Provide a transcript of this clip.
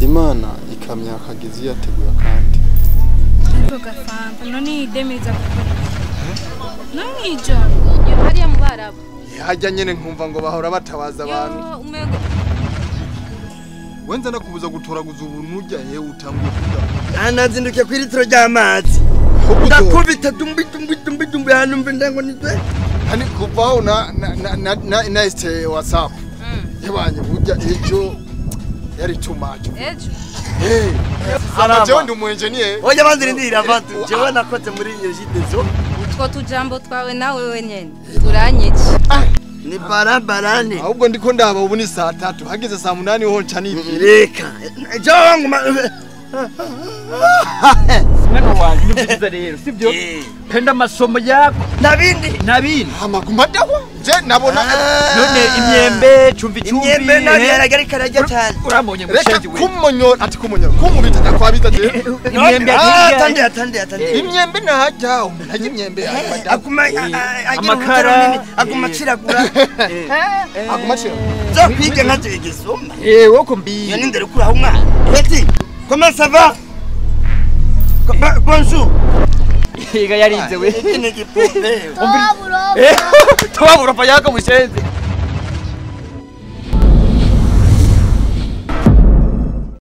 Imana ikamya akagizi yateguye kandi. Gafanta none idemeza gukora. None ijo yo hariya mu Barabu. Hajya nyene nkumva ngo bahora batabaza abantu. Yo umego. Wenza nakubuza gutoraguza ubuntu ujya he utanguye kuda. Anazinduke ku litiro ry'amazi. Ndakubita dumbi hano mve ndango nitwe. Hani kuvaho na este WhatsApp. Yabanye burya ejo yari too much. Ejo. Jewe ndi umu engineer. Oya banzira ndira abantu. Jewe nakoze muri iyo jidezo. Utwo tujambo twawe nawe wenyene. Turanyici. Ni barabarani. Ahubwo ndiko ndaba ubu ni saa 3 hageze saa 8 ho nca Reka. Jewe mwana wanjye nibyiza rero sibyo penda amasomo yako nabindi amaguma dawa je nabona none imyembe cumbi imyembe nabi yaragari karajya cyane uramonye mushenzi we kumonyora ati kumonyora kumubita ndakwabita je imyembe atande imyembe najya umuntu imyembe amakara agumaciragura agumacira zo kwiga nkaje igisoma woko mbi yani ndere kuri aho mwana eti comment ça va bonjour Higa yarinze we Niki pombe Tobaburo pa yako mushenzi